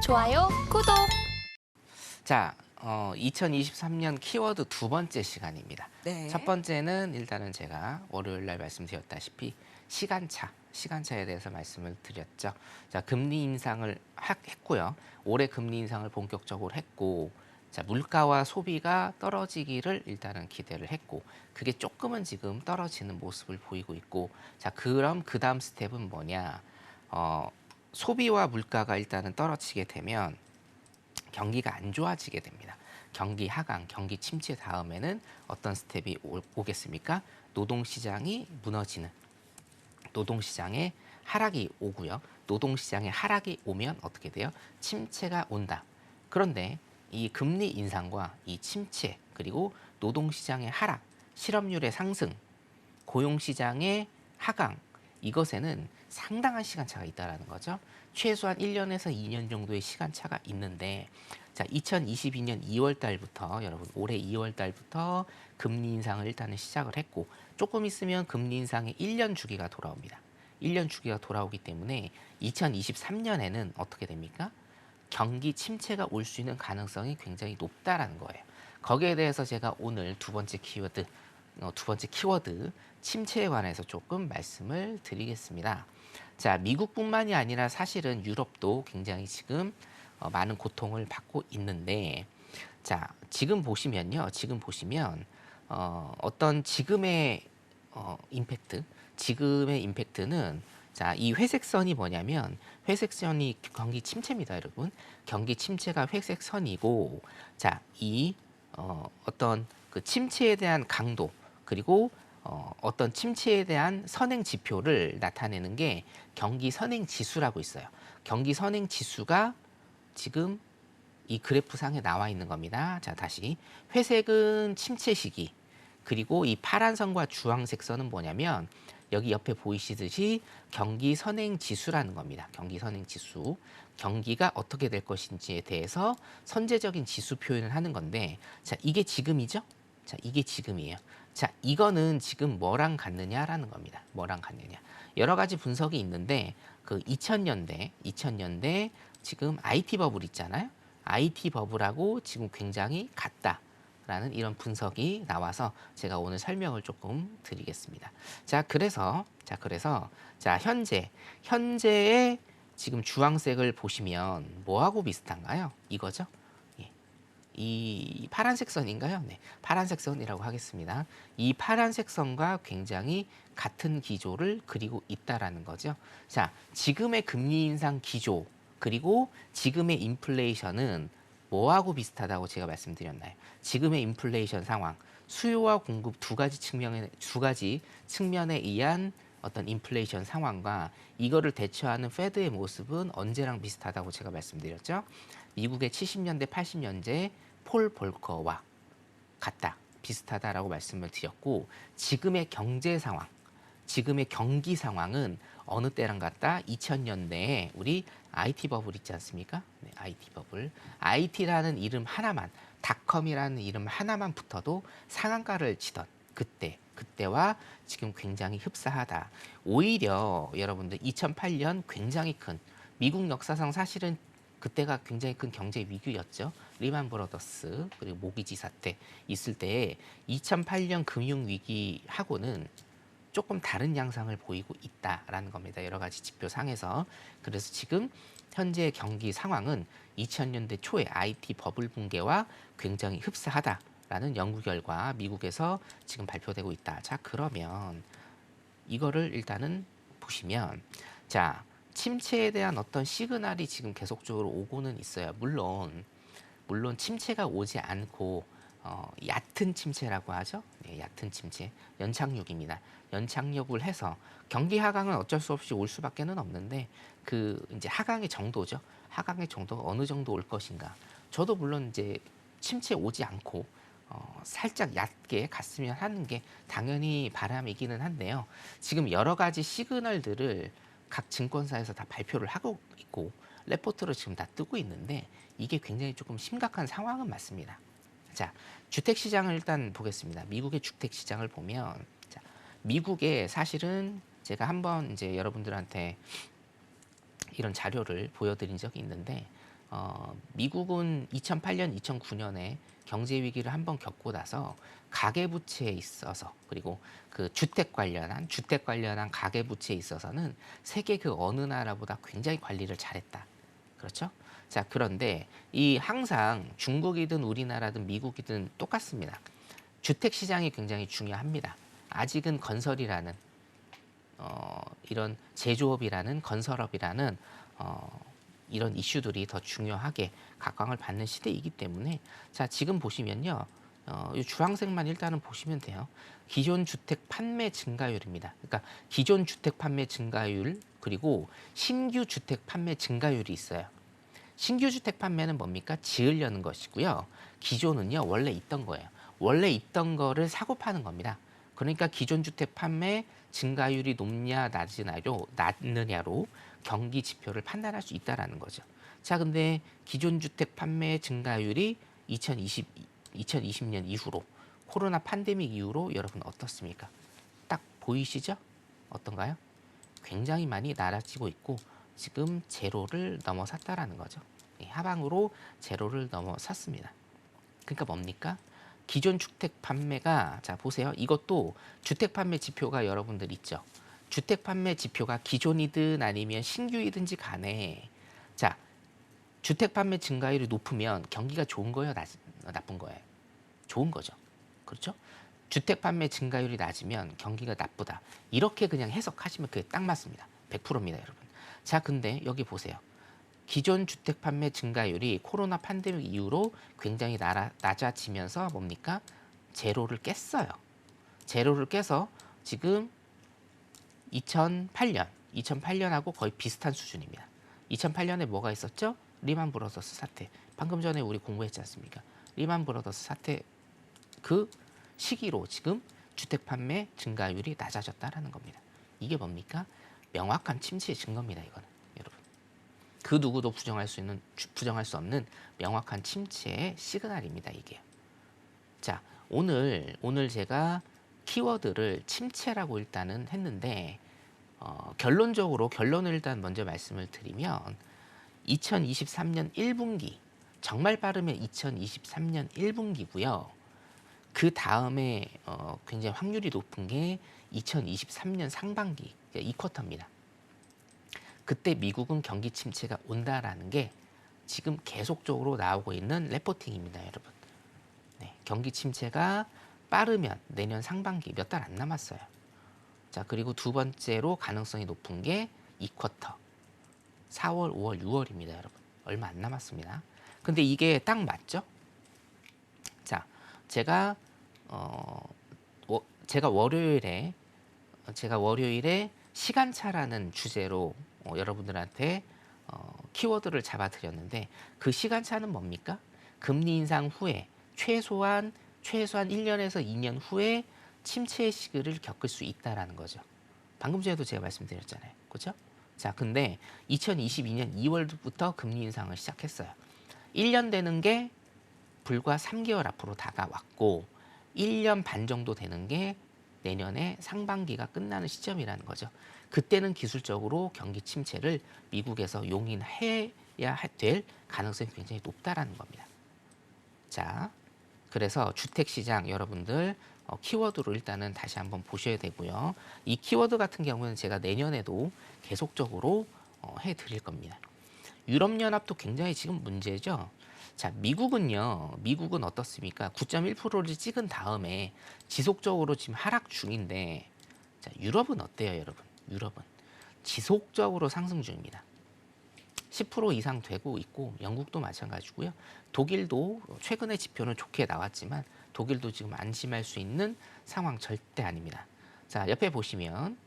좋아요, 구독. 자, 2023년 키워드 두 번째 시간입니다. 네. 첫 번째는 일단은 제가 월요일 날 말씀드렸다시피 시간차에 대해서 말씀을 드렸죠. 자, 금리 인상을 했고요. 올해 금리 인상을 본격적으로 했고, 자, 물가와 소비가 떨어지기를 일단은 기대를 했고, 그게 조금은 지금 떨어지는 모습을 보이고 있고, 자, 그럼 그 다음 스텝은 뭐냐? 소비와 물가가 일단은 떨어지게 되면 경기가 안 좋아지게 됩니다. 경기 하강, 경기 침체 다음에는 어떤 스텝이 오겠습니까? 노동시장이 무너지는, 노동시장에 하락이 오고요. 노동시장에 하락이 오면 어떻게 돼요? 침체가 온다. 그런데 이 금리 인상과 이 침체, 그리고 노동시장의 하락, 실업률의 상승, 고용시장의 하강, 이것에는 상당한 시간차가 있다는 거죠. 최소한 1년에서 2년 정도의 시간차가 있는데, 자, 2022년 2월 달부터, 여러분 올해 2월 달부터 금리 인상을 일단은 시작을 했고, 조금 있으면 금리 인상의 1년 주기가 돌아옵니다. 1년 주기가 돌아오기 때문에 2023년에는 어떻게 됩니까? 경기 침체가 올 수 있는 가능성이 굉장히 높다라는 거예요. 거기에 대해서 제가 오늘 두 번째 키워드 침체에 관해서 조금 말씀을 드리겠습니다. 자, 미국뿐만이 아니라 사실은 유럽도 굉장히 지금 많은 고통을 받고 있는데, 자, 지금 보시면 어떤 지금의 임팩트는, 자, 이 회색선이 뭐냐면, 회색선이 경기 침체입니다, 여러분. 경기 침체가 회색선이고, 자, 이 어떤 그 침체에 대한 강도, 그리고 어떤 침체에 대한 선행 지표를 나타내는 게 경기 선행 지수라고 있어요. 경기 선행 지수가 지금 이 그래프 상에 나와 있는 겁니다. 자, 다시 회색은 침체 시기, 그리고 이 파란 선과 주황색 선은 뭐냐면 여기 옆에 보이시듯이 경기 선행 지수라는 겁니다. 경기 선행 지수, 경기가 어떻게 될 것인지에 대해서 선제적인 지수 표현을 하는 건데, 자, 이게 지금이죠? 자, 이게 지금이에요. 자, 이거는 지금 뭐랑 같느냐라는 겁니다. 뭐랑 같느냐. 여러 가지 분석이 있는데, 그 2000년대 지금 IT 버블 있잖아요. IT 버블하고 지금 굉장히 같다라는 이런 분석이 나와서 제가 오늘 설명을 조금 드리겠습니다. 자, 그래서 현재의 지금 주황색을 보시면 뭐하고 비슷한가요? 이거죠. 이 파란색 선인가요? 네, 파란색 선이라고 하겠습니다. 이 파란색 선과 굉장히 같은 기조를 그리고 있다라는 거죠. 자, 지금의 금리 인상 기조, 그리고 지금의 인플레이션은 뭐하고 비슷하다고 제가 말씀드렸나요? 지금의 인플레이션 상황, 수요와 공급 두 가지 측면에 의한 어떤 인플레이션 상황과 이거를 대처하는 페드의 모습은 언제랑 비슷하다고 제가 말씀드렸죠? 미국의 70년대, 80년대 폴 볼커와 같다, 비슷하다라고 말씀을 드렸고, 지금의 경제 상황, 지금의 경기 상황은 어느 때랑 같다? 2000년대에 우리 IT 버블 있지 않습니까? 네, IT 버블. IT라는 이름 하나만, 닷컴이라는 이름 하나만 붙어도 상한가를 치던 그때와 지금 굉장히 흡사하다. 오히려 여러분들 2008년 굉장히 큰, 미국 역사상 사실은 그때가 굉장히 큰 경제 위기였죠. 리만 브러더스, 그리고 모기지 사태 있을 때에 2008년 금융 위기하고는 조금 다른 양상을 보이고 있다라는 겁니다. 여러 가지 지표상에서. 그래서 지금 현재 경기 상황은 2000년대 초의 IT 버블 붕괴와 굉장히 흡사하다라는 연구 결과 미국에서 지금 발표되고 있다. 자, 그러면 이거를 일단은 보시면, 자, 침체에 대한 어떤 시그널이 지금 계속적으로 오고는 있어요. 물론 침체가 오지 않고 얕은 침체라고 하죠. 네, 얕은 침체, 연착륙입니다. 연착륙을 해서 경기 하강은 어쩔 수 없이 올 수밖에는 없는데, 그 이제 하강의 정도죠. 하강의 정도가 어느 정도 올 것인가. 저도 물론 이제 침체 오지 않고 살짝 얕게 갔으면 하는 게 당연히 바람이기는 한데요. 지금 여러 가지 시그널들을 각 증권사에서 다 발표를 하고 있고 레포트로 지금 다 뜨고 있는데, 이게 굉장히 조금 심각한 상황은 맞습니다. 자, 주택시장을 일단 보겠습니다. 미국의 주택시장을 보면, 자, 미국에 사실은 제가 한번 이제 여러분들한테 이런 자료를 보여드린 적이 있는데, 미국은 2008년, 2009년에 경제 위기를 한번 겪고 나서 가계 부채에 있어서 그리고 그 주택 관련한 가계 부채에 있어서는 세계 그 어느 나라보다 굉장히 관리를 잘했다. 그렇죠? 자, 그런데 이 항상 중국이든 우리나라든 미국이든 똑같습니다. 주택 시장이 굉장히 중요합니다. 아직은 건설이라는 이런 제조업이라는 건설업이라는 이런 이슈들이 더 중요하게 각광을 받는 시대이기 때문에 자, 지금 보시면요. 이 주황색만 일단은 보시면 돼요. 기존 주택 판매 증가율입니다. 그러니까 기존 주택 판매 증가율 그리고 신규 주택 판매 증가율이 있어요. 신규 주택 판매는 뭡니까? 지으려는 것이고요. 기존은요, 원래 있던 거예요. 원래 있던 거를 사고 파는 겁니다. 그러니까 기존 주택 판매 증가율이 높냐 낮느냐로 경기 지표를 판단할 수 있다라는 거죠. 자, 근데 기존 주택 판매 증가율이 2020년 이후로 코로나 팬데믹 이후로 여러분 어떻습니까? 딱 보이시죠? 어떤가요? 굉장히 많이 낮아지고 있고 지금 제로를 넘어섰다라는 거죠. 하방으로 제로를 넘어섰습니다. 그러니까 뭡니까? 기존 주택 판매가 자 보세요. 이것도 주택 판매 지표가 여러분들 있죠. 주택 판매 지표가 기존이든 아니면 신규이든지 간에 자 주택 판매 증가율이 높으면 경기가 좋은 거예요, 나쁜 거예요? 좋은 거죠. 그렇죠? 주택 판매 증가율이 낮으면 경기가 나쁘다. 이렇게 그냥 해석하시면 그게 딱 맞습니다. 100%입니다, 여러분. 자, 근데 여기 보세요. 기존 주택 판매 증가율이 코로나 팬데믹 이후로 굉장히 낮아지면서 뭡니까? 제로를 깼어요. 제로를 깨서 지금 2008년하고 거의 비슷한 수준입니다. 2008년에 뭐가 있었죠? 리만 브러더스 사태. 방금 전에 우리 공부했지 않습니까? 리만 브러더스 사태 그 시기로 지금 주택 판매 증가율이 낮아졌다라는 겁니다. 이게 뭡니까? 명확한 침체의 증거입니다, 이거는. 여러분. 그 누구도 부정할 수 없는 명확한 침체의 시그널입니다, 이게. 자, 오늘 제가 키워드를 침체라고 일단은 했는데 결론을 일단 먼저 말씀을 드리면 2023년 1분기 정말 빠르면 2023년 1분기고요. 그 다음에 굉장히 확률이 높은 게 2023년 상반기, 이 쿼터입니다. 그때 미국은 경기 침체가 온다라는 게 지금 계속적으로 나오고 있는 레포팅입니다, 여러분. 네, 경기 침체가 빠르면 내년 상반기 몇 달 안 남았어요. 자, 그리고 두 번째로 가능성이 높은 게 이 쿼터. 4월, 5월, 6월입니다, 여러분. 얼마 안 남았습니다. 근데 이게 딱 맞죠? 자, 제가 월요일에 시간차라는 주제로 여러분들한테 키워드를 잡아드렸는데 그 시간차는 뭡니까? 금리 인상 후에 최소한 1년에서 2년 후에 침체의 시기를 겪을 수 있다라는 거죠. 방금 전에도 제가 말씀드렸잖아요. 그렇죠? 자, 근데 2022년 2월부터 금리 인상을 시작했어요. 1년 되는 게 불과 3개월 앞으로 다가왔고 1년 반 정도 되는 게 내년에 상반기가 끝나는 시점이라는 거죠. 그때는 기술적으로 경기 침체를 미국에서 용인해야 될 가능성이 굉장히 높다라는 겁니다. 자, 그래서 주택시장 여러분들 키워드로 일단은 다시 한번 보셔야 되고요. 이 키워드 같은 경우는 제가 내년에도 계속적으로 해드릴 겁니다. 유럽연합도 굉장히 지금 문제죠. 자, 미국은 어떻습니까? 9.1%를 찍은 다음에 지속적으로 지금 하락 중인데, 자, 유럽은 어때요, 여러분? 유럽은 지속적으로 상승 중입니다. 10% 이상 되고 있고, 영국도 마찬가지고요. 독일도 최근에 지표는 좋게 나왔지만, 독일도 지금 안심할 수 있는 상황 절대 아닙니다. 자, 옆에 보시면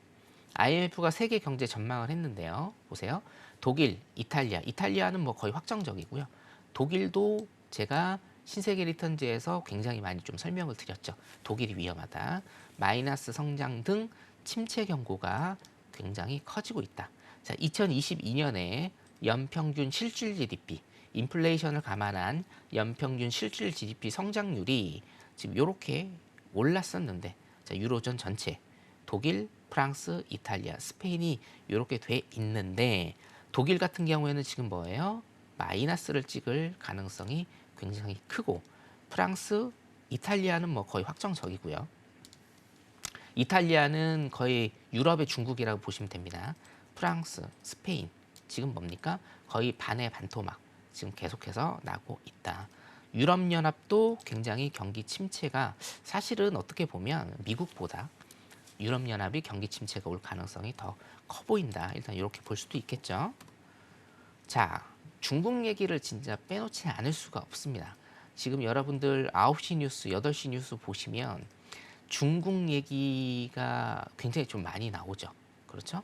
IMF가 세계 경제 전망을 했는데요. 보세요. 독일, 이탈리아는 뭐 거의 확정적이고요. 독일도 제가 신세계 리턴즈에서 굉장히 많이 좀 설명을 드렸죠. 독일이 위험하다. 마이너스 성장 등 침체 경고가 굉장히 커지고 있다. 자, 2022년에 연평균 실질 GDP, 인플레이션을 감안한 연평균 실질 GDP 성장률이 지금 이렇게 올랐었는데, 자, 유로존 전체, 독일, 프랑스, 이탈리아, 스페인이 이렇게 돼 있는데 독일 같은 경우에는 지금 뭐예요? 마이너스를 찍을 가능성이 굉장히 크고 프랑스, 이탈리아는 뭐 거의 확정적이고요. 이탈리아는 거의 유럽의 중국이라고 보시면 됩니다. 프랑스, 스페인 지금 뭡니까? 거의 반의 반토막 지금 계속해서 나고 있다. 유럽연합도 굉장히 경기 침체가 사실은 어떻게 보면 미국보다 유럽연합이 경기 침체가 올 가능성이 더 커 보인다. 일단 이렇게 볼 수도 있겠죠. 자, 중국 얘기를 진짜 빼놓지 않을 수가 없습니다. 지금 여러분들 9시 뉴스, 8시 뉴스 보시면 중국 얘기가 굉장히 좀 많이 나오죠. 그렇죠?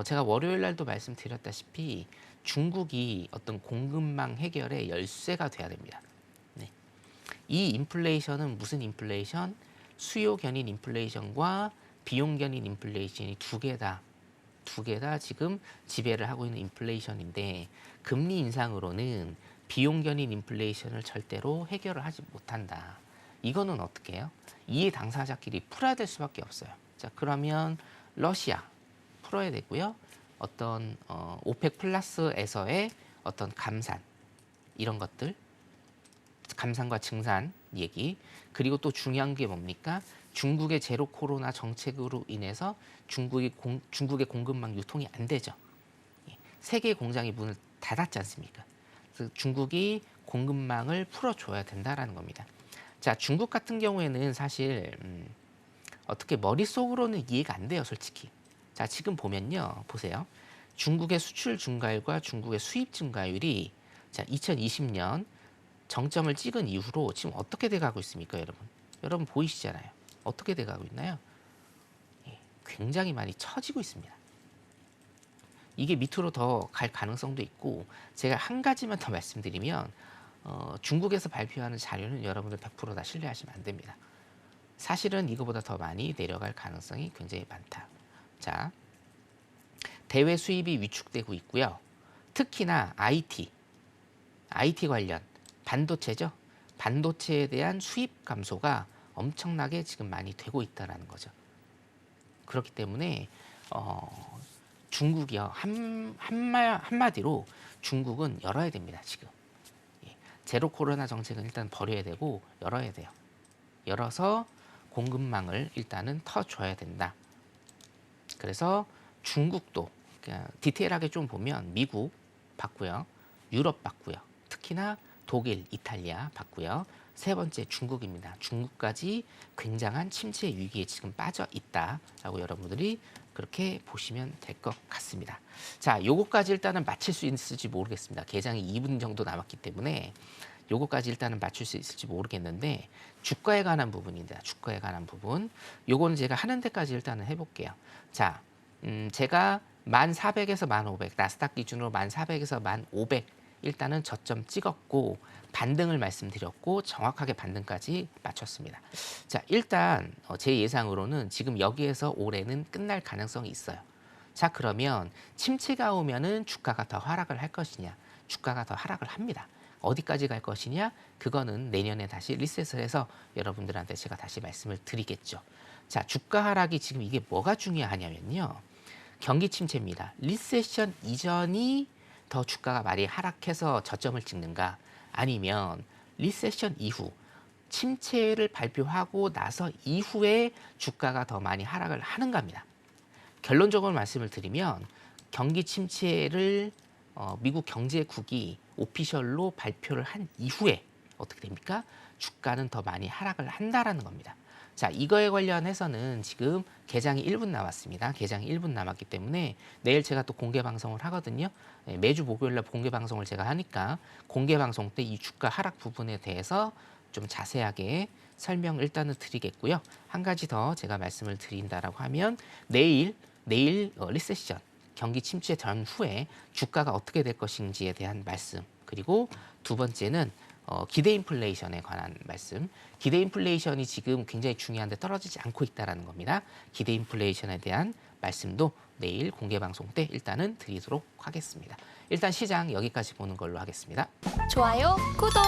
제가 월요일 날도 말씀드렸다시피 중국이 어떤 공급망 해결의 열쇠가 돼야 됩니다. 네. 이 인플레이션은 무슨 인플레이션? 수요 견인 인플레이션과 비용 견인 인플레이션이 두 개 다 지금 지배를 하고 있는 인플레이션인데 금리 인상으로는 비용 견인 인플레이션을 절대로 해결을 하지 못한다. 이거는 어떻게 해요? 이해 당사자끼리 풀어야 될 수밖에 없어요. 자, 그러면 러시아 풀어야 되고요. 어떤 오펙 플러스에서의 어떤 감산 이런 것들, 감산과 증산 얘기, 그리고 또 중요한 게 뭡니까? 중국의 제로 코로나 정책으로 인해서 중국의 공급망 유통이 안 되죠. 세계 공장이 문을 닫았지 않습니까? 그래서 중국이 공급망을 풀어줘야 된다라는 겁니다. 자, 중국 같은 경우에는 사실 어떻게 머릿속으로는 이해가 안 돼요, 솔직히. 자, 지금 보면요, 보세요. 중국의 수출 증가율과 중국의 수입 증가율이 자, 2020년 정점을 찍은 이후로 지금 어떻게 돼가고 있습니까, 여러분? 여러분 보이시잖아요. 어떻게 돼가고 있나요? 예, 굉장히 많이 처지고 있습니다. 이게 밑으로 더 갈 가능성도 있고 제가 한 가지만 더 말씀드리면 중국에서 발표하는 자료는 여러분들 100% 다 신뢰하시면 안 됩니다. 사실은 이거보다 더 많이 내려갈 가능성이 굉장히 많다. 자, 대외 수입이 위축되고 있고요. 특히나 IT 관련 반도체죠. 반도체에 대한 수입 감소가 엄청나게 지금 많이 되고 있다는 거죠. 그렇기 때문에 중국이요. 한마디로 중국은 열어야 됩니다. 지금. 예. 제로 코로나 정책은 일단 버려야 되고 열어야 돼요. 열어서 공급망을 일단은 터줘야 된다. 그래서 중국도 디테일하게 좀 보면 미국 봤고요. 유럽 봤고요. 특히나 독일, 이탈리아 봤고요. 세 번째 중국입니다. 중국까지 굉장한 침체 위기에 지금 빠져 있다라고 여러분들이 그렇게 보시면 될 것 같습니다. 자, 요거까지 일단은 맞힐 수 있을지 모르겠습니다. 개장이 2분 정도 남았기 때문에 요거까지 일단은 맞출 수 있을지 모르겠는데 주가에 관한 부분입니다. 주가에 관한 부분. 요거는 제가 하는 데까지 일단은 해볼게요. 자, 제가 1400에서 1500, 나스닥 기준으로 1400에서 1500 일단은 저점 찍었고 반등을 말씀드렸고 정확하게 반등까지 맞췄습니다. 자, 일단 제 예상으로는 지금 여기에서 올해는 끝날 가능성이 있어요. 자, 그러면 침체가 오면은 주가가 더 하락을 할 것이냐? 주가가 더 하락을 합니다. 어디까지 갈 것이냐? 그거는 내년에 다시 리셋을 해서 여러분들한테 제가 다시 말씀을 드리겠죠. 자, 주가 하락이 지금 이게 뭐가 중요하냐면요. 경기 침체입니다. 리세션 이전이 더 주가가 많이 하락해서 저점을 찍는가? 아니면 리세션 이후 침체를 발표하고 나서 이후에 주가가 더 많이 하락을 하는가입니다. 결론적으로 말씀을 드리면 경기 침체를 미국 경제국이 오피셜로 발표를 한 이후에 어떻게 됩니까? 주가는 더 많이 하락을 한다라는 겁니다. 자, 이거에 관련해서는 지금 개장이 1분 남았습니다. 개장이 1분 남았기 때문에 내일 제가 또 공개 방송을 하거든요. 매주 목요일날 공개 방송을 제가 하니까 공개 방송 때 이 주가 하락 부분에 대해서 좀 자세하게 설명을 일단은 드리겠고요. 한 가지 더 제가 말씀을 드린다라고 하면 내일 리세션 경기 침체 전후에 주가가 어떻게 될 것인지에 대한 말씀, 그리고 두 번째는 기대 인플레이션에 관한 말씀. 기대 인플레이션이 지금 굉장히 중요한데 떨어지지 않고 있다는 겁니다. 기대 인플레이션에 대한 말씀도 내일 공개 방송 때 일단은 드리도록 하겠습니다. 일단 시장 여기까지 보는 걸로 하겠습니다. 좋아요, 구독!